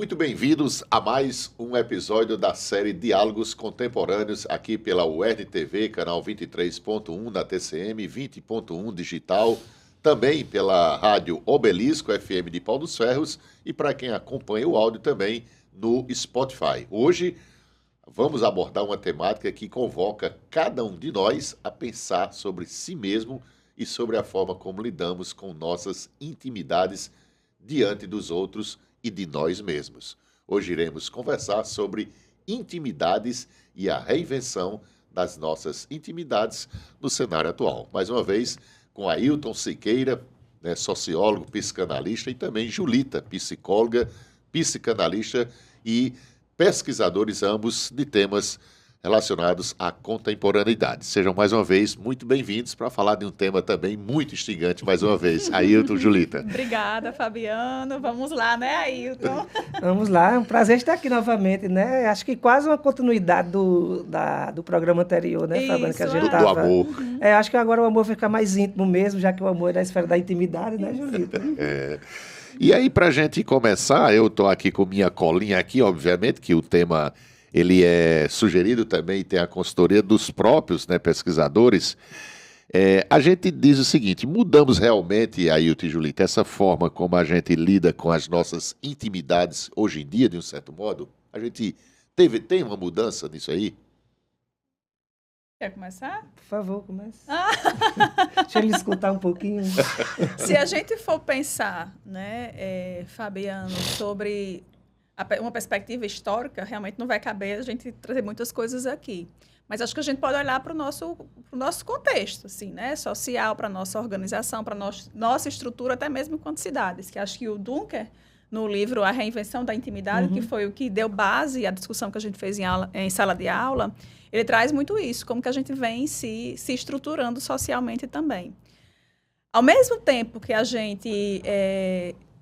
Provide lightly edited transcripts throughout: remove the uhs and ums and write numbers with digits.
muito bem-vindos a mais um episódio da série Diálogos Contemporâneos, aqui pela UERN TV, canal 23.1 na TCM, 20.1 digital, também pela rádio Obelisco FM de Pau dos Ferros e para quem acompanha o áudio também no Spotify. Hoje vamos abordar uma temática que convoca cada um de nós a pensar sobre si mesmo e sobre a forma como lidamos com nossas intimidades diante dos outros e de nós mesmos. Hoje iremos conversar sobre intimidades e a reinvenção das nossas intimidades no cenário atual. Mais uma vez, com Ailton Siqueira, sociólogo, psicanalista, e também Julita, psicóloga, psicanalista e pesquisadores ambos de temas relacionados à contemporaneidade. Sejam mais uma vez muito bem-vindos para falar de um tema também muito instigante, mais uma vez. Ailton, Julita. Obrigada, Fabiano. Vamos lá, né, Ailton? Vamos lá, é um prazer estar aqui novamente, né? Acho que quase uma continuidade do programa anterior, né, Fabiano? Que a gente do amor. Acho que agora o amor vai ficar mais íntimo mesmo, já que o amor é da esfera da intimidade, né, Julita? E aí, para a gente começar, eu estou aqui com minha colinha aqui, obviamente, que o tema ele é sugerido também, tem a consultoria dos próprios pesquisadores. A gente diz o seguinte: mudamos realmente, Ailton e Julita, essa forma como a gente lida com as nossas intimidades hoje em dia, de um certo modo? A gente tem uma mudança nisso aí? Quer começar? Por favor, comece. Deixa ele escutar um pouquinho. Se a gente for pensar, Fabiano, sobre uma perspectiva histórica, realmente não vai caber a gente trazer muitas coisas aqui. Mas acho que a gente pode olhar para o nosso contexto, assim, né? Social, para a nossa organização, para a nossa estrutura, até mesmo enquanto cidades. Que acho que o Dunker, no livro A Reinvenção da Intimidade, que foi o que deu base à discussão que a gente fez em sala de aula, ele traz muito isso, como que a gente vem se estruturando socialmente também. Ao mesmo tempo que a gente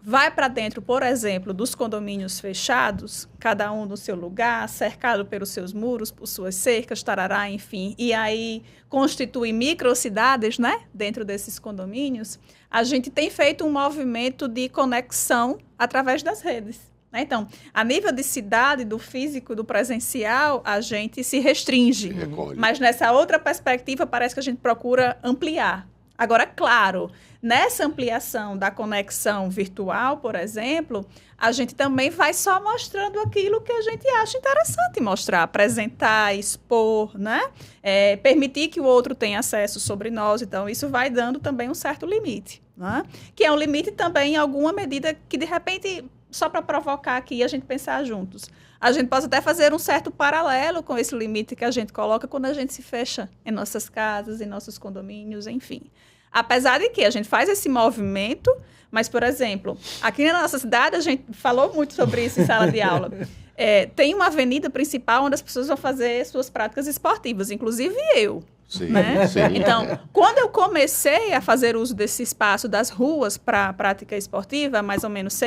vai para dentro, por exemplo, dos condomínios fechados, cada um no seu lugar, cercado pelos seus muros, por suas cercas, tarará, enfim, e aí constitui microcidades, né, dentro desses condomínios, a gente tem feito um movimento de conexão através das redes. Então, a nível de cidade, do físico, do presencial, a gente se restringe. Mas nessa outra perspectiva, parece que a gente procura ampliar. Agora, claro, nessa ampliação da conexão virtual, por exemplo, a gente também vai só mostrando aquilo que a gente acha interessante mostrar, apresentar, expor, né? Permitir que o outro tenha acesso sobre nós. Então, isso vai dando também um certo limite, né? Que é um limite também em alguma medida que, de repente, só para provocar aqui a gente pensar juntos, a gente pode até fazer um certo paralelo com esse limite que a gente coloca quando a gente se fecha em nossas casas, em nossos condomínios, enfim. Apesar de que a gente faz esse movimento, mas, por exemplo, aqui na nossa cidade, a gente falou muito sobre isso em sala de aula. Tem uma avenida principal onde as pessoas vão fazer suas práticas esportivas, inclusive eu. Sim, né? sim. Então, quando eu comecei a fazer uso desse espaço das ruas para a prática esportiva, mais ou menos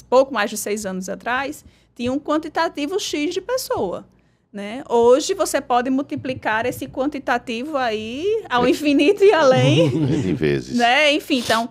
pouco mais de 6 anos atrás, tinha um quantitativo X de pessoa. Né? Hoje você pode multiplicar esse quantitativo aí ao infinito e além. De vezes. Né? Enfim, então,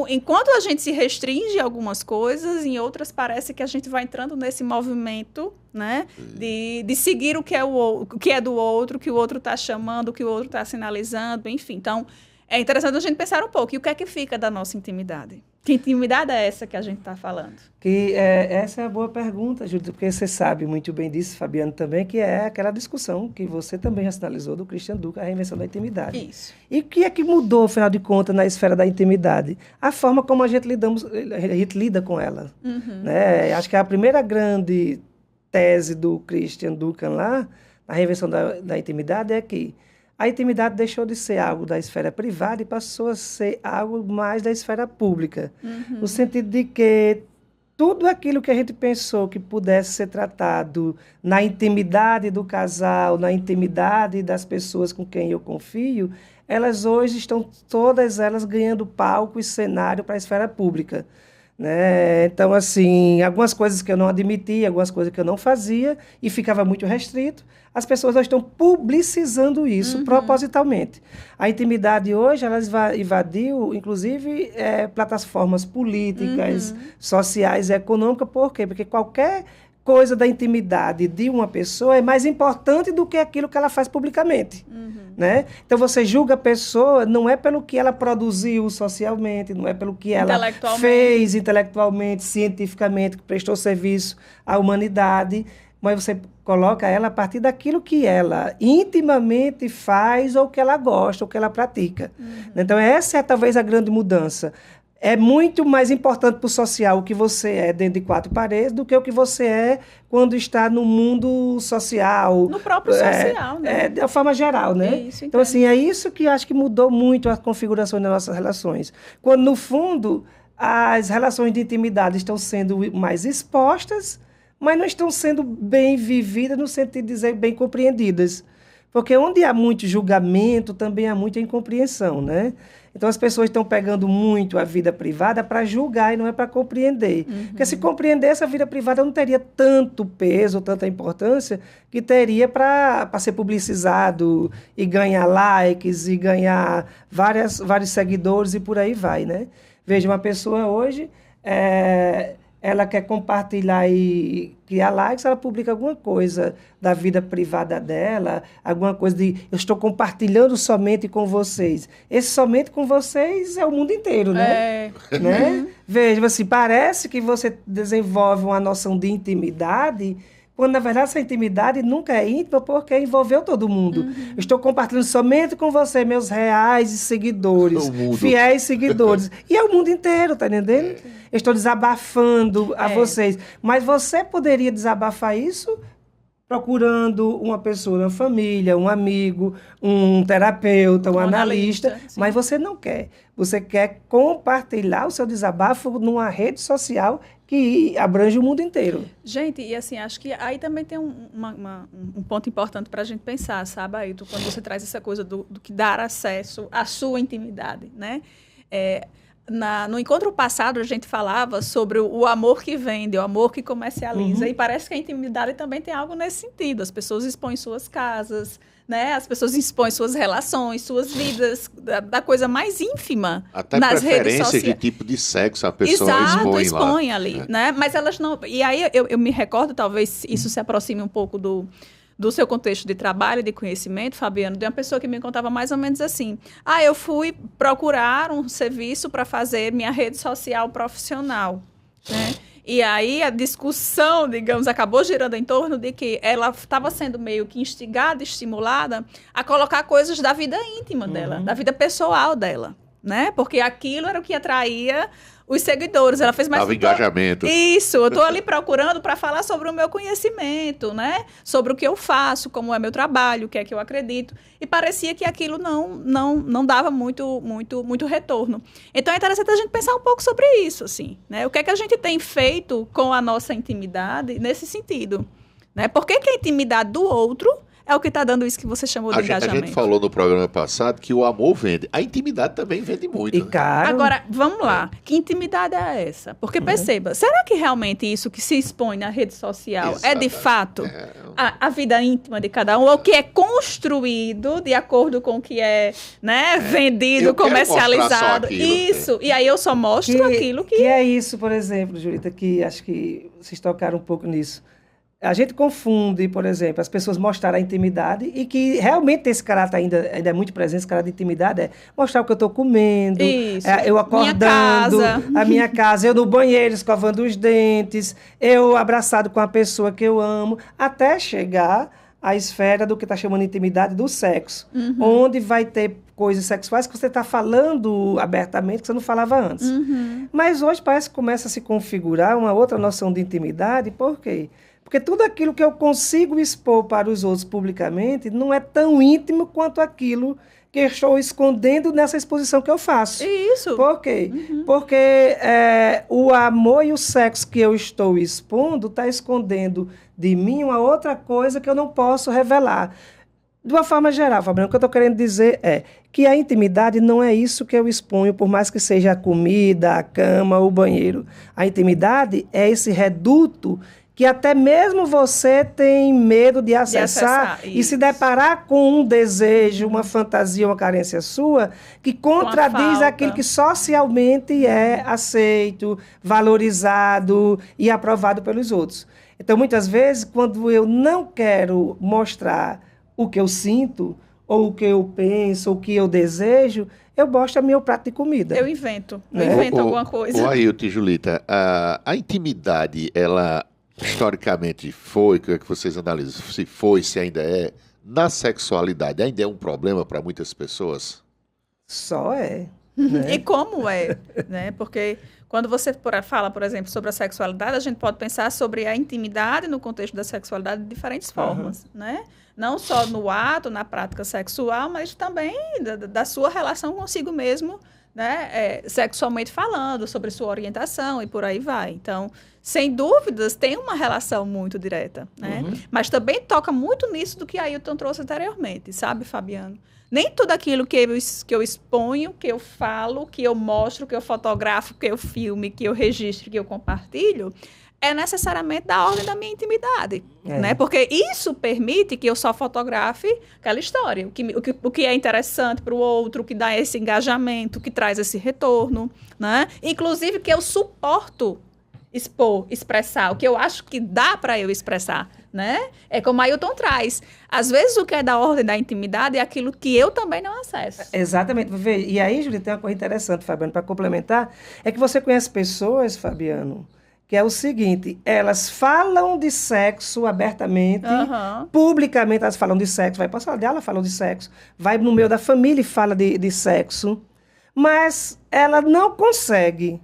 enquanto a gente se restringe a algumas coisas, em outras parece que a gente vai entrando nesse movimento, né? De seguir o que é do outro, o que o outro está chamando, o que o outro está sinalizando, enfim. Então, é interessante a gente pensar um pouco. E o que é que fica da nossa intimidade? Que intimidade é essa que a gente está falando? Essa é a boa pergunta, Júlio, porque você sabe muito bem disso, Fabiano, também, que é aquela discussão que você também já sinalizou do Christian Dunker, a reinvenção da intimidade. Isso. E o que é que mudou, afinal de contas, na esfera da intimidade? A forma como a gente lida com ela. Né? Acho que a primeira grande tese do Christian Dunker lá, na reinvenção da intimidade, é que a intimidade deixou de ser algo da esfera privada e passou a ser algo mais da esfera pública. No sentido de que tudo aquilo que a gente pensou que pudesse ser tratado na intimidade do casal, na intimidade das pessoas com quem eu confio, elas hoje estão todas elas ganhando palco e cenário para a esfera pública. né? Então, assim, algumas coisas que eu não admitia, algumas coisas que eu não fazia e ficava muito restrito, as pessoas já estão publicizando isso propositalmente. A intimidade hoje, ela invadiu, inclusive, plataformas políticas, sociais e econômicas. Por quê? Porque qualquer coisa da intimidade de uma pessoa é mais importante do que aquilo que ela faz publicamente. Né? Então, você julga a pessoa não é pelo que ela produziu socialmente, não é pelo que ela fez intelectualmente, cientificamente, que prestou serviço à humanidade, mas você coloca ela a partir daquilo que ela intimamente faz ou que ela gosta, ou que ela pratica. Então, essa é talvez a grande mudança. É muito mais importante para o social o que você é dentro de quatro paredes do que o que você é quando está no mundo social. No próprio social, né? De uma forma geral, né? Isso, então, assim, é isso que acho que mudou muito a configuração das nossas relações. Quando, no fundo, as relações de intimidade estão sendo mais expostas, mas não estão sendo bem vividas no sentido de dizer bem compreendidas. Porque onde há muito julgamento, também há muita incompreensão, né? Então, as pessoas estão pegando muito a vida privada para julgar e não é para compreender. Porque se compreendesse, a vida privada não teria tanto peso, tanta importância, que teria para ser publicizado e ganhar likes e ganhar vários seguidores e por aí vai, né? Veja, uma pessoa hoje... ela quer compartilhar e criar likes, ela publica alguma coisa da vida privada dela, alguma coisa de eu estou compartilhando somente com vocês. Esse somente com vocês é o mundo inteiro, né? Né? Veja, assim, parece que você desenvolve uma noção de intimidade, quando, na verdade, essa intimidade nunca é íntima porque envolveu todo mundo. Eu estou compartilhando somente com você, meus reais seguidores, fiéis seguidores. E é o mundo inteiro, tá entendendo? Eu estou desabafando a vocês. Mas você poderia desabafar isso procurando uma pessoa, uma família, um amigo, um terapeuta, um analista, mas você não quer. Você quer compartilhar o seu desabafo numa rede social que abrange o mundo inteiro. Gente, e assim, acho que aí também tem um ponto importante para a gente pensar, sabe, Ailton, quando você traz essa coisa do que dar acesso à sua intimidade, né? No encontro passado, a gente falava sobre o amor que vende, o amor que comercializa, e parece que a intimidade também tem algo nesse sentido. As pessoas expõem suas casas, né? As pessoas expõem suas relações, suas vidas, da coisa mais ínfima até nas redes sociais. Preferência de tipo de sexo a pessoa expõe lá. Ali, né? Mas elas não... E aí eu me recordo, talvez isso se aproxime um pouco do seu contexto de trabalho e de conhecimento, Fabiano, de uma pessoa que me contava mais ou menos assim: eu fui procurar um serviço para fazer minha rede social profissional, né? E aí a discussão, digamos, acabou girando em torno de que ela estava sendo meio que instigada, estimulada a colocar coisas da vida íntima dela, da vida pessoal dela, né? Porque aquilo era o que atraía os seguidores. Ela fez mais... Dava engajamento. Isso, eu estou ali procurando para falar sobre o meu conhecimento, né? Sobre o que eu faço, como é meu trabalho, o que é que eu acredito. E parecia que aquilo não dava muito retorno. Então é interessante a gente pensar um pouco sobre isso, assim, né? O que é que a gente tem feito com a nossa intimidade nesse sentido, né? Por que a intimidade do outro é o que está dando isso que você chamou de engajamento? A gente falou no programa passado que o amor vende. A intimidade também vende muito. E caro. Agora, vamos lá. Que intimidade é essa? Porque perceba, será que realmente isso que se expõe na rede social é de fato a vida íntima de cada um? Ou que é construído de acordo com o que é, né, vendido, comercializado? Isso. E aí eu só mostro aquilo que... Que é isso, por exemplo, Julita, que acho que vocês tocaram um pouco nisso. A gente confunde, por exemplo, as pessoas mostrar a intimidade e que realmente esse caráter ainda é muito presente, esse caráter de intimidade é mostrar o que eu estou comendo, eu acordando, a minha casa, eu no banheiro escovando os dentes, eu abraçado com a pessoa que eu amo, até chegar à esfera do que está chamando de intimidade do sexo, onde vai ter coisas sexuais que você está falando abertamente que você não falava antes. Mas hoje parece que começa a se configurar uma outra noção de intimidade. Por quê? Porque tudo aquilo que eu consigo expor para os outros publicamente não é tão íntimo quanto aquilo que eu estou escondendo nessa exposição que eu faço. Isso. Por quê? Porque o amor e o sexo que eu estou expondo está escondendo de mim uma outra coisa que eu não posso revelar. De uma forma geral, Fabiano, o que eu estou querendo dizer é que a intimidade não é isso que eu exponho, por mais que seja a comida, a cama, o banheiro. A intimidade é esse reduto que até mesmo você tem medo de acessar e se deparar com um desejo, uma fantasia, uma carência sua, que contradiz aquilo que socialmente é aceito, valorizado e aprovado pelos outros. Então, muitas vezes, quando eu não quero mostrar o que eu sinto, ou o que eu penso, ou o que eu desejo, eu mostro meu prato de comida. Eu invento alguma coisa. Ailton e Julita, a intimidade, ela historicamente foi, o que é que vocês analisam? Se foi, se ainda é, na sexualidade, ainda é um problema para muitas pessoas? Só é. Né? E como é, né? Porque quando você fala, por exemplo, sobre a sexualidade, a gente pode pensar sobre a intimidade no contexto da sexualidade de diferentes formas, né? Não só no ato, na prática sexual, mas também da sua relação consigo mesmo, né? Sexualmente falando, sobre sua orientação e por aí vai. Então, sem dúvidas, tem uma relação muito direta, né? Mas também toca muito nisso do que a Ailton trouxe anteriormente, sabe, Fabiano? Nem tudo aquilo que eu exponho, que eu falo, que eu mostro, que eu fotografo, que eu filme, que eu registro, que eu compartilho, é necessariamente da ordem da minha intimidade, né? Porque isso permite que eu só fotografe aquela história, o que é interessante para o outro, que dá esse engajamento, que traz esse retorno, né? Inclusive que eu suporto expressar, o que eu acho que dá para eu expressar, né? É como a Ailton traz. Às vezes o que é da ordem da intimidade é aquilo que eu também não acesso. Exatamente. E aí, Júlia, tem uma coisa interessante, Fabiano, para complementar, é que você conhece pessoas, Fabiano, que é o seguinte, elas falam de sexo abertamente, publicamente elas falam de sexo, vai para a sala dela, falam de sexo, vai no meio da família e fala de sexo, mas ela não consegue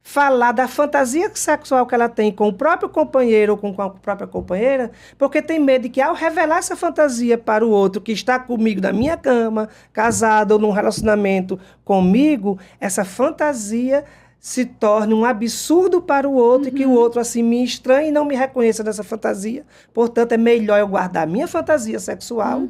falar da fantasia sexual que ela tem com o próprio companheiro ou com a própria companheira, porque tem medo de que, ao revelar essa fantasia para o outro que está comigo na minha cama, casado ou num relacionamento comigo, essa fantasia se torne um absurdo para o outro e que o outro assim me estranhe e não me reconheça nessa fantasia. Portanto, é melhor eu guardar a minha fantasia sexual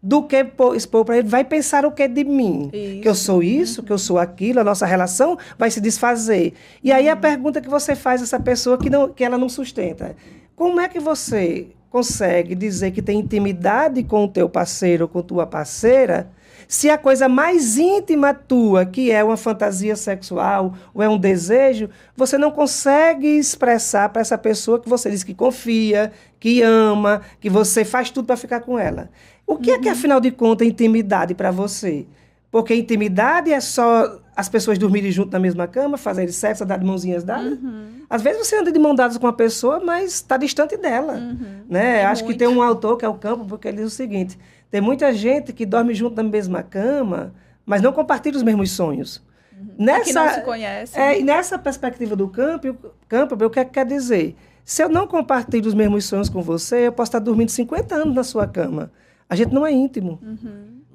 do que expor para ele. Vai pensar o que é de mim? Isso. Que eu sou isso, que eu sou aquilo, a nossa relação vai se desfazer. E aí a pergunta que você faz a essa pessoa que ela não sustenta. Como é que você consegue dizer que tem intimidade com o teu parceiro ou com tua parceira se a coisa mais íntima tua, que é uma fantasia sexual ou é um desejo, você não consegue expressar para essa pessoa que você diz que confia, que ama, que você faz tudo para ficar com ela? O que é que, afinal de contas, é intimidade para você? Porque intimidade é só as pessoas dormirem junto na mesma cama, fazerem sexo, dar de mãozinhas dadas. Às vezes você anda de mão dadas com uma pessoa, mas está distante dela. Né? Acho que tem um autor, que é o Campos, porque ele diz o seguinte: tem muita gente que dorme junto na mesma cama, mas não compartilha os mesmos sonhos. Que não se conhece. E nessa perspectiva do Campos, o que é que quer dizer? Se eu não compartilho os mesmos sonhos com você, eu posso estar dormindo 50 anos na sua cama. A gente não é íntimo.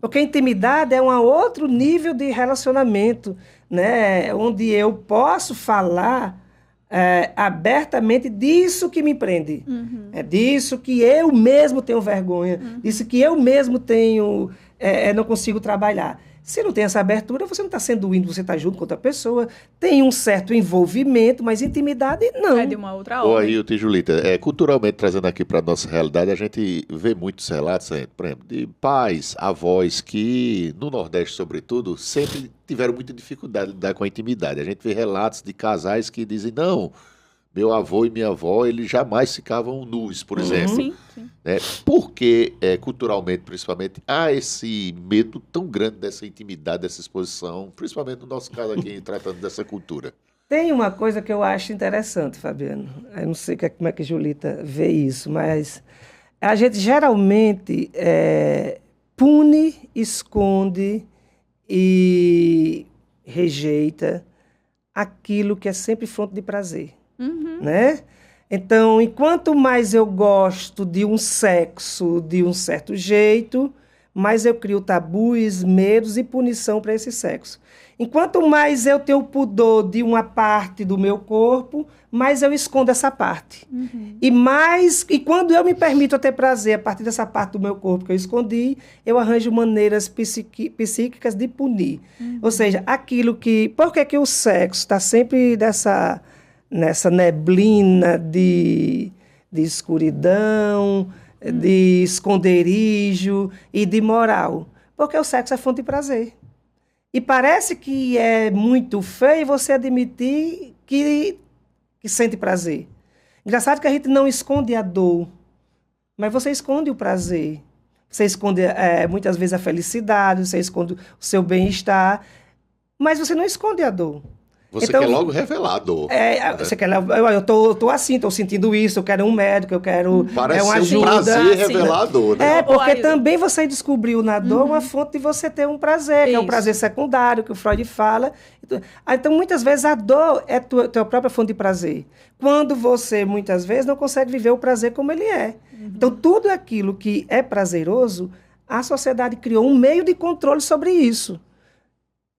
Porque a intimidade é um outro nível de relacionamento, né? Onde eu posso falar abertamente disso que me prende. É disso que eu mesmo tenho vergonha, disso que eu mesmo não consigo trabalhar. Se não tem essa abertura, você não está sendo íntimo, você está junto com outra pessoa, tem um certo envolvimento, mas intimidade não. É de uma outra ordem. Ô, Ailton e Julita, culturalmente, trazendo aqui para a nossa realidade, a gente vê muitos relatos, por exemplo, de pais, avós que, no Nordeste sobretudo, sempre tiveram muita dificuldade de lidar com a intimidade. A gente vê relatos de casais que dizem, não, meu avô e minha avó, eles jamais ficavam nus, por exemplo. Sim. Porque, culturalmente, principalmente, há esse medo tão grande dessa intimidade, dessa exposição, principalmente no nosso caso aqui, tratando dessa cultura? Tem uma coisa que eu acho interessante, Fabiano. Eu não sei como é que a Julita vê isso, mas a gente geralmente pune, esconde e rejeita aquilo que é sempre fonte de prazer. Né? Então, enquanto mais eu gosto de um sexo de um certo jeito, mais eu crio tabus, medos e punição para esse sexo. Enquanto mais eu tenho pudor de uma parte do meu corpo, mais eu escondo essa parte. E quando eu me permito ter prazer a partir dessa parte do meu corpo que eu escondi, eu arranjo maneiras psíquicas de punir. Ou seja, aquilo que... Por que o sexo está sempre nessa neblina de escuridão, de esconderijo e de moral? Porque o sexo é fonte de prazer. E parece que é muito feio você admitir que sente prazer. Engraçado que a gente não esconde a dor, mas você esconde o prazer. Você esconde muitas vezes a felicidade, você esconde o seu bem-estar, mas você não esconde a dor. Você Então, quer logo revelar a dor. Você quer, eu tô assim, estou sentindo isso, eu quero um médico, eu quero Parece uma ser ajuda. um prazer revelar a dor, né? Porque também você descobriu na dor uma fonte de você ter um prazer, que é o prazer secundário, que o Freud fala. Então, muitas vezes, a dor é tua própria fonte de prazer. Quando você, muitas vezes, não consegue viver o prazer como ele é. Então, tudo aquilo que é prazeroso, a sociedade criou um meio de controle sobre isso.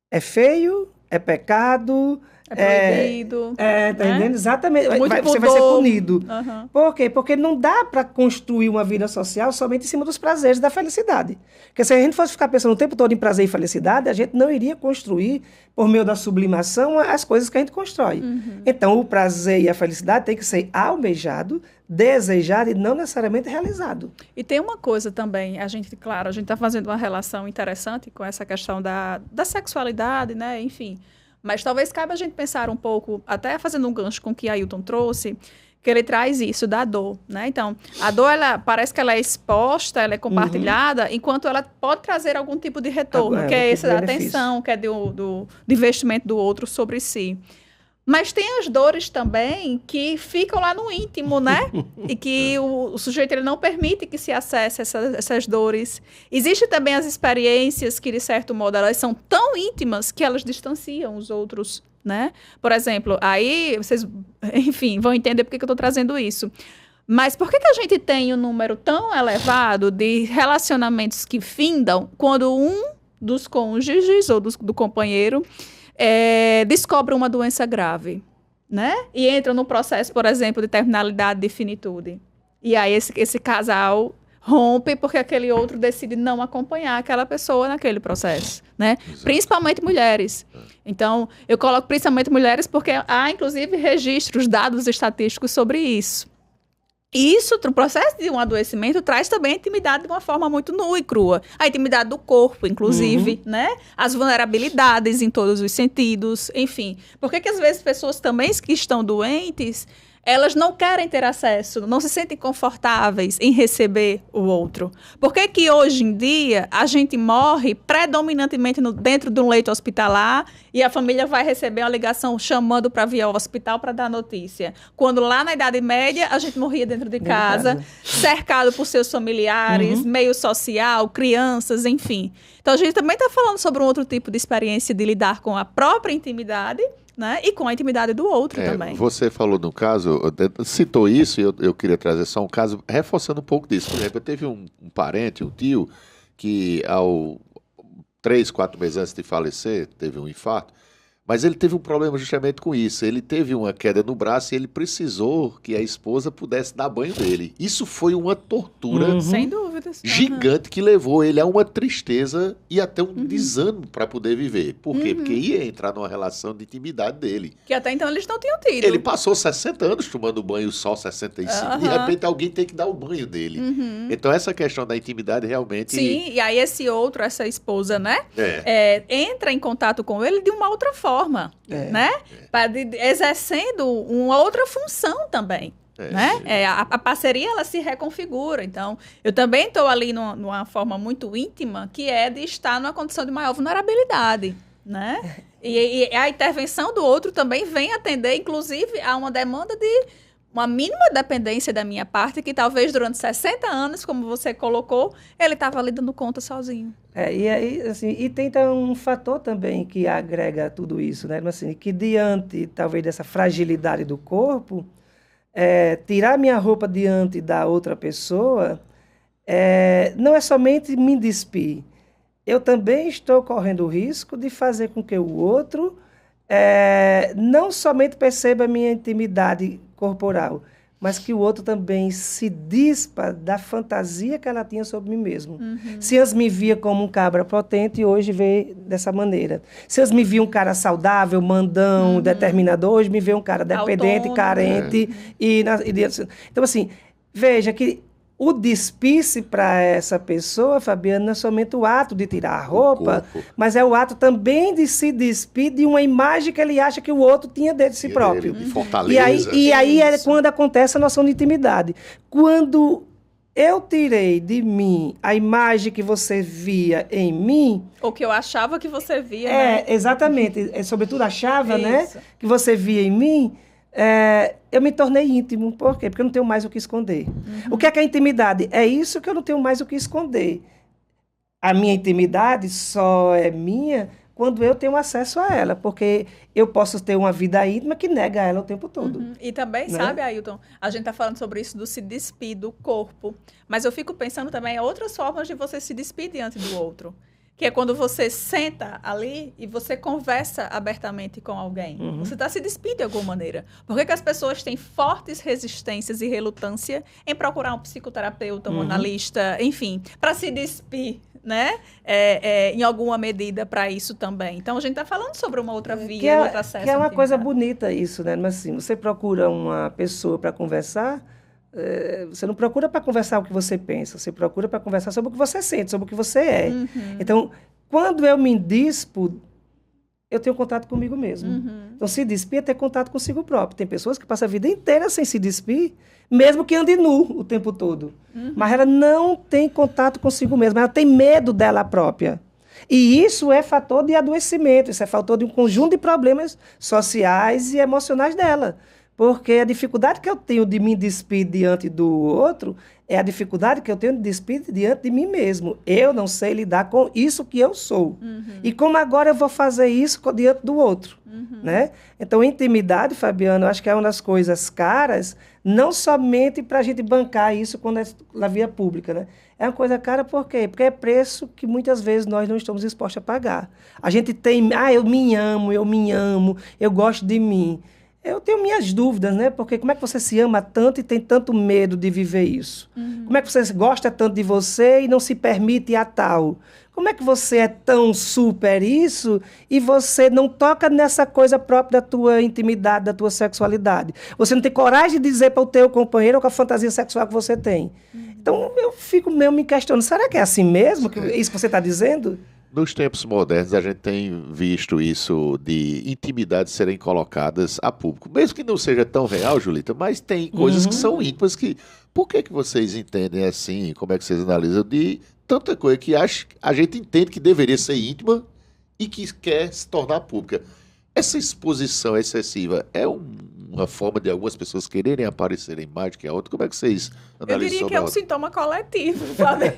É feio, é pecado, é proibido. Tá entendendo? Exatamente. Você vai ser punido. Por quê? Porque não dá para construir uma vida social somente em cima dos prazeres da felicidade. Porque se a gente fosse ficar pensando o tempo todo em prazer e felicidade, a gente não iria construir, por meio da sublimação, as coisas que a gente constrói. Então, o prazer e a felicidade tem que ser almejado, desejado e não necessariamente realizado. E tem uma coisa também, a gente está fazendo uma relação interessante com essa questão da sexualidade, né? Enfim. Mas talvez caiba a gente pensar um pouco, até fazendo um gancho com o que Ailton trouxe, que ele traz isso da dor, né? Então, a dor, parece que ela é exposta, ela é compartilhada, enquanto ela pode trazer algum tipo de retorno, que é esse da atenção, que é do investimento do outro sobre si. Mas tem as dores também que ficam lá no íntimo, né? E que o sujeito ele não permite que se acesse essas dores. Existem também as experiências que, de certo modo, elas são tão íntimas que elas distanciam os outros, né? Por exemplo, aí vocês, enfim, vão entender por que eu estou trazendo isso. Mas por que a gente tem um número tão elevado de relacionamentos que findam quando um dos cônjuges ou do companheiro descobre uma doença grave, né? E entra no processo, por exemplo, de terminalidade, de finitude. E aí esse casal rompe porque aquele outro decide não acompanhar aquela pessoa naquele processo, né? Exato. Principalmente mulheres. Então, eu coloco principalmente mulheres porque há, inclusive, registros, dados estatísticos sobre isso. E isso, o processo de um adoecimento, traz também a intimidade de uma forma muito nua e crua. A intimidade do corpo, inclusive, né? As vulnerabilidades em todos os sentidos, enfim. Por que às vezes pessoas também que estão doentes, elas não querem ter acesso, não se sentem confortáveis em receber o outro? Por que hoje em dia a gente morre predominantemente dentro de um leito hospitalar e a família vai receber uma ligação chamando para vir ao hospital para dar notícia? Quando lá na Idade Média a gente morria dentro de casa, cercado por seus familiares, meio social, crianças, enfim. Então a gente também está falando sobre um outro tipo de experiência de lidar com a própria intimidade, né? E com a intimidade do outro também. Você falou no caso, citou isso, e eu queria trazer só um caso, reforçando um pouco disso. Por exemplo, eu teve um parente, um tio, que 3, 4 meses antes de falecer, teve um infarto, mas ele teve um problema justamente com isso. Ele teve uma queda no braço e ele precisou que a esposa pudesse dar banho nele. Isso foi uma tortura sem dúvidas, gigante que levou ele a uma tristeza e até um desânimo para poder viver. Por quê? Porque ia entrar numa relação de intimidade dele. Que até então eles não tinham tido. Ele passou 60 anos tomando banho, só 65. De repente alguém tem que dar o banho dele. Então essa questão da intimidade realmente... Sim, e aí essa esposa, né? Entra em contato com ele de uma outra forma. Né? Exercendo uma outra função também. Né? A parceria ela se reconfigura. Então, eu também estou ali numa forma muito íntima, que é de estar numa condição de maior vulnerabilidade. Né? E a intervenção do outro também vem atender, inclusive, a uma demanda de uma mínima dependência da minha parte, que talvez durante 60 anos, como você colocou, ele estava ali dando conta sozinho. E aí, assim, e tem um fator também que agrega tudo isso, né? Assim, que diante, talvez, dessa fragilidade do corpo, tirar minha roupa diante da outra pessoa não é somente me despir. Eu também estou correndo o risco de fazer com que o outro não somente perceba a minha intimidade corporal, mas que o outro também se dispa da fantasia que ela tinha sobre mim mesmo. Se antes me via como um cabra potente, hoje vê dessa maneira. Se antes me via um cara saudável, mandão, determinador, hoje me vê um cara dependente, Autônomo. carente. Então, assim, veja que o despir-se para essa pessoa, Fabiana, não é somente o ato de tirar a roupa, mas é o ato também de se despir de uma imagem que ele acha que o outro tinha dele de si próprio. De fortaleza. E aí é quando acontece a noção de intimidade. Quando eu tirei de mim a imagem que você via em mim... Ou que eu achava que você via, né? Exatamente. Sobretudo achava, né? Isso. Que você via em mim... eu me tornei íntimo. Por quê? Porque eu não tenho mais o que esconder. O que é a intimidade? É isso que eu não tenho mais o que esconder. A minha intimidade só é minha quando eu tenho acesso a ela, porque eu posso ter uma vida íntima que nega ela o tempo todo. E também, Né? sabe, Ailton, a gente está falando sobre isso do se despir do corpo, mas eu fico pensando também em outras formas de você se despir diante do outro. Que é quando você senta ali e você conversa abertamente com alguém. Você está se despindo de alguma maneira. Por que as pessoas têm fortes resistências e relutância em procurar um psicoterapeuta, um analista, enfim, para se despir, né? Em alguma medida para isso também. Então, a gente está falando sobre uma outra via, outro acesso. Que é uma à coisa intimidade. bonita isso, né? Mas assim, você procura uma pessoa para conversar... você não procura para conversar o que você pensa, você procura para conversar sobre o que você sente, sobre o que você é. Então, quando eu me dispo, eu tenho contato comigo mesmo. Então, se despir é ter contato consigo próprio. Tem pessoas que passam a vida inteira sem se despir, mesmo que ande nu o tempo todo. Mas ela não tem contato consigo mesma, ela tem medo dela própria. E isso é fator de adoecimento, isso é fator de um conjunto de problemas sociais e emocionais dela. Porque a dificuldade que eu tenho de me despir diante do outro é a dificuldade que eu tenho de despir diante de mim mesmo. Eu não sei lidar com isso que eu sou. E como agora eu vou fazer isso diante do outro? Né? Então, intimidade, Fabiana, eu acho que é uma das coisas caras, não somente para a gente bancar isso quando é na via pública. Né? É uma coisa cara por quê? Porque é preço que muitas vezes nós não estamos dispostos a pagar. A gente tem, eu me amo, eu gosto de mim. Eu tenho minhas dúvidas, né? Porque como é que você se ama tanto e tem tanto medo de viver isso? Como é que você gosta tanto de você e não se permite a tal? Como é que você é tão super isso e você não toca nessa coisa própria da tua intimidade, da tua sexualidade? Você não tem coragem de dizer para o teu companheiro ou com a fantasia sexual que você tem. Então, eu fico mesmo me questionando, será que é assim mesmo? Isso que você está dizendo? Nos tempos modernos, a gente tem visto isso de intimidades serem colocadas a público. Mesmo que não seja tão real, Julita, mas tem coisas que são íntimas que... Por que vocês entendem assim? Como é que vocês analisam de tanta coisa que a gente entende que deveria ser íntima e que quer se tornar pública? Essa exposição excessiva é uma forma de algumas pessoas quererem aparecerem mais do que a outra? Como é que vocês analisam? Eu diria que é um sintoma coletivo, Flávio.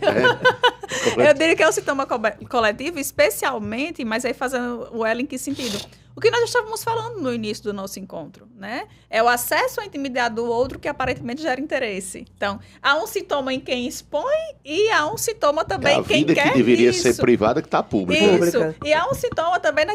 Eu diria que é um sintoma coletivo, especialmente, mas aí fazendo o L em que sentido? O que nós estávamos falando no início do nosso encontro, né? É o acesso à intimidade do outro que aparentemente gera interesse. Então, há um sintoma em quem expõe e há um sintoma também em quem quer isso. A vida que deveria ser privada que está pública. Isso. E há um sintoma também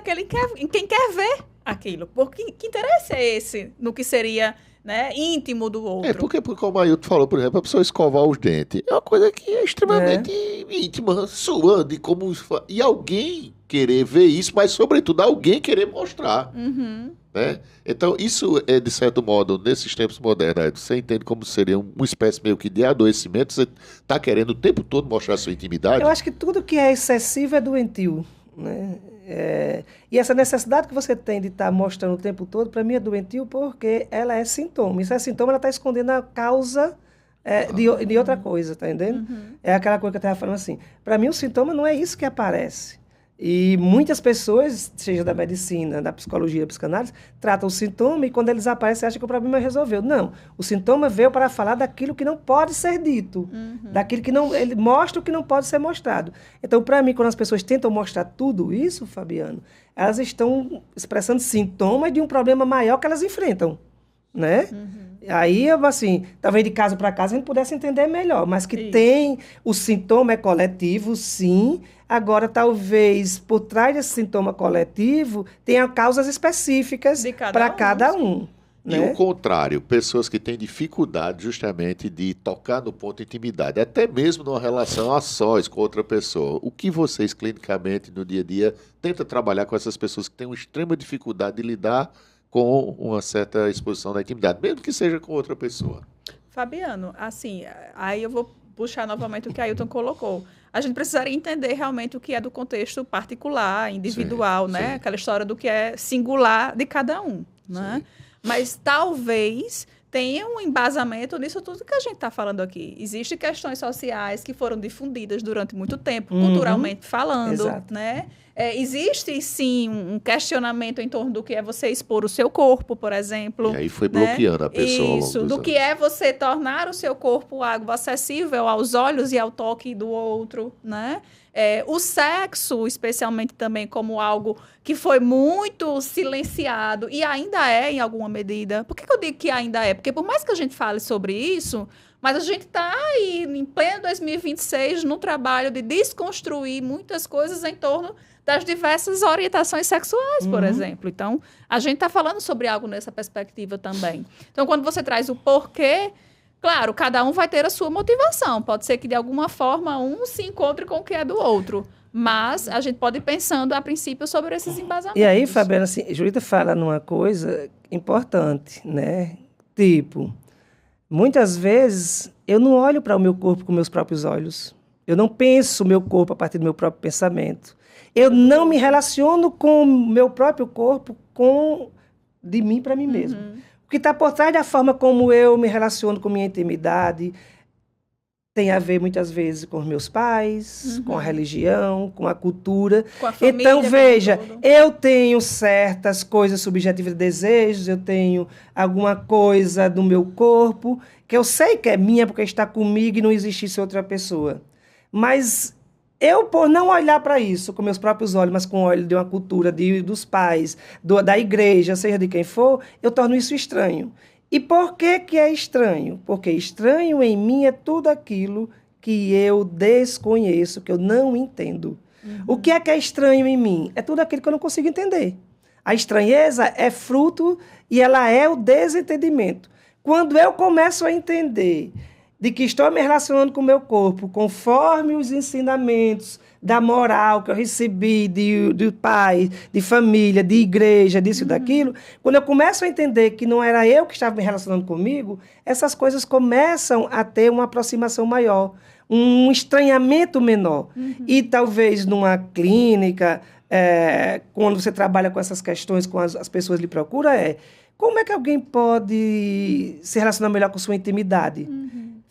em quem quer ver aquilo. Porque que interesse é esse no que seria... né, íntimo do outro. Porque como o Ailton falou, por exemplo, a pessoa escovar os dentes é uma coisa que é extremamente íntima, sua, de como... E alguém querer ver isso, mas, sobretudo, alguém querer mostrar. Né? Então, isso é, de certo modo, nesses tempos modernos, você entende como seria uma espécie meio que de adoecimento, você está querendo o tempo todo mostrar a sua intimidade? Eu acho que tudo que é excessivo é doentio, né? E essa necessidade que você tem de estar mostrando o tempo todo, para mim é doentio porque ela é sintoma. Isso é sintoma, ela está escondendo a causa de outra coisa, tá entendendo? É aquela coisa que eu estava falando assim. Para mim, o sintoma não é isso que aparece. E muitas pessoas, seja da medicina, da psicologia, da psicanálise, tratam o sintoma e quando eles aparecem, acham que o problema resolveu. Não, o sintoma veio para falar daquilo que não pode ser dito, daquilo que não... Ele mostra o que não pode ser mostrado. Então, para mim, quando as pessoas tentam mostrar tudo isso, Fabiano, elas estão expressando sintomas de um problema maior que elas enfrentam. né? Aí, assim, talvez de caso para caso a gente pudesse entender melhor, mas que tem o sintoma é coletivo, sim. Agora, talvez, por trás desse sintoma coletivo, tenha causas específicas para cada um. E o contrário, pessoas que têm dificuldade justamente de tocar no ponto de intimidade, até mesmo numa relação a sós com outra pessoa. O que vocês, clinicamente, no dia a dia, tentam trabalhar com essas pessoas que têm uma extrema dificuldade de lidar com uma certa exposição da intimidade, mesmo que seja com outra pessoa? Fabiano, assim, aí eu vou puxar novamente o que a Ailton colocou. A gente precisaria entender realmente o que é do contexto particular, individual, sim, né? Sim. Aquela história do que é singular de cada um, né? Sim. Mas talvez tenha um embasamento nisso tudo que a gente está falando aqui. Existem questões sociais que foram difundidas durante muito tempo, culturalmente falando, exato, né? Existe, sim, um questionamento em torno do que é você expor o seu corpo, por exemplo. E aí foi bloqueando, né, a pessoa. Isso, do que é você tornar o seu corpo algo acessível aos olhos e ao toque do outro, né? O sexo, especialmente também como algo que foi muito silenciado e ainda é em alguma medida. Por que eu digo que ainda é? Porque por mais que a gente fale sobre isso, mas a gente está aí em pleno 2026 no trabalho de desconstruir muitas coisas em torno das diversas orientações sexuais, por exemplo. Então, a gente está falando sobre algo nessa perspectiva também. Então, quando você traz o porquê, claro, cada um vai ter a sua motivação. Pode ser que, de alguma forma, um se encontre com o que é do outro. Mas a gente pode ir pensando, a princípio, sobre esses embasamentos. E aí, Fabiana, assim, Julita fala numa coisa importante, né? Tipo, muitas vezes eu não olho para o meu corpo com meus próprios olhos. Eu não penso o meu corpo a partir do meu próprio pensamento. Eu não me relaciono com o meu próprio corpo de mim para mim mesmo. O que está por trás da forma como eu me relaciono com minha intimidade tem a ver, muitas vezes, com os meus pais, com a religião, com a cultura. Com a família, então, veja, eu tenho certas coisas subjetivas de desejos, eu tenho alguma coisa do meu corpo que eu sei que é minha porque está comigo e não existisse outra pessoa. Mas eu, por não olhar para isso com meus próprios olhos, mas com o olho de uma cultura, dos pais, da igreja, seja de quem for, eu torno isso estranho. E por que é estranho? Porque estranho em mim é tudo aquilo que eu desconheço, que eu não entendo. O que é estranho em mim? É tudo aquilo que eu não consigo entender. A estranheza é fruto e ela é o desentendimento. Quando eu começo a entender de que estou me relacionando com o meu corpo conforme os ensinamentos da moral que eu recebi de pai, de família, de igreja, disso e daquilo, quando eu começo a entender que não era eu que estava me relacionando comigo, essas coisas começam a ter uma aproximação maior, um estranhamento menor. E talvez numa clínica, quando você trabalha com essas questões, com as pessoas lhe procuram, como é que alguém pode se relacionar melhor com sua intimidade?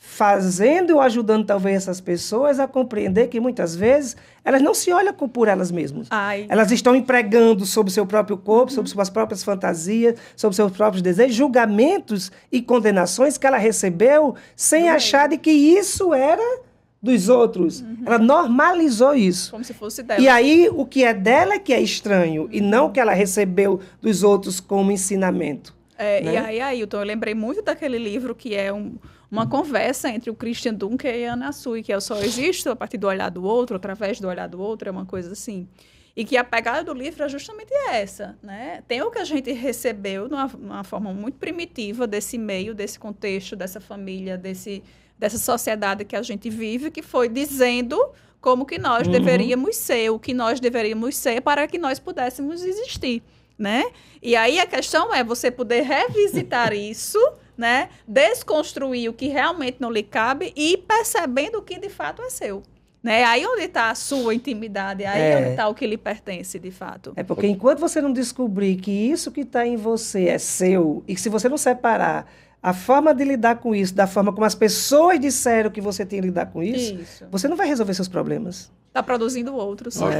Fazendo ou ajudando, talvez, essas pessoas a compreender que, muitas vezes, elas não se olham por elas mesmas. Elas estão empregando sobre o seu próprio corpo, sobre suas próprias fantasias, sobre seus próprios desejos, julgamentos e condenações que ela recebeu sem achar de que isso era dos outros. Ela normalizou isso. Como se fosse dela. E aí, o que é dela é que é estranho, e não o que ela recebeu dos outros como ensinamento. Né? E aí, Ailton, eu lembrei muito daquele livro que é uma conversa entre o Christian Dunker e a Anna Sui, que é o Só Existo a partir do olhar do outro, através do olhar do outro, é uma coisa assim. E que a pegada do livro é justamente essa, né? Tem o que a gente recebeu de uma forma muito primitiva desse meio, desse contexto, dessa família, dessa sociedade que a gente vive, que foi dizendo como que nós deveríamos ser, o que nós deveríamos ser para que nós pudéssemos existir, né? E aí a questão é você poder revisitar isso, né? Desconstruir o que realmente não lhe cabe e ir percebendo o que de fato é seu. Né? Aí onde está a sua intimidade, aí onde está o que lhe pertence, de fato. É porque enquanto você não descobrir que isso que está em você é seu, e que se você não separar a forma de lidar com isso, da forma como as pessoas disseram que você tem que lidar com isso, você não vai resolver seus problemas. Está produzindo outros. Ok.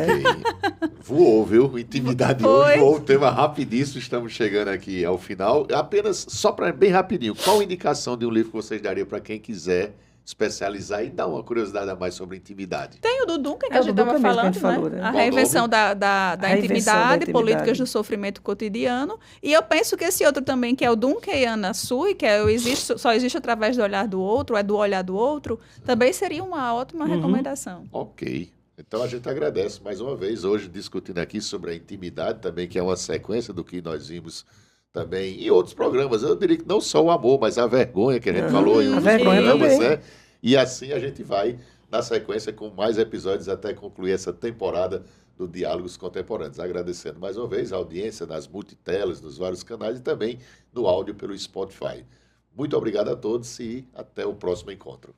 Voou, viu? Intimidade hoje voou o tema rapidíssimo. Estamos chegando aqui ao final. Apenas, só para bem rapidinho, qual a indicação de um livro que vocês dariam para quem quiser especializar e dar uma curiosidade a mais sobre intimidade. Tem o do Duncan, que É, a o gente do estava Duncan mesmo que a falando, gente falou, né? A Qual reinvenção nome? da A reinvenção intimidade, da intimidade. políticas do sofrimento cotidiano. E eu penso que esse outro também, que é o Duncan e Ana Sui, que é só existe através do olhar do outro, é do olhar do outro, também seria uma ótima recomendação. Ok. Então a gente agradece mais uma vez hoje discutindo aqui sobre a intimidade também, que é uma sequência do que nós vimos também em outros programas. Eu diria que não só o amor, mas a vergonha que a gente falou em A outros vergonha programas, também. né? E assim a gente vai na sequência com mais episódios até concluir essa temporada do Diálogos Contemporâneos. Agradecendo mais uma vez a audiência nas multitelas, nos vários canais e também no áudio pelo Spotify. Muito obrigado a todos e até o próximo encontro.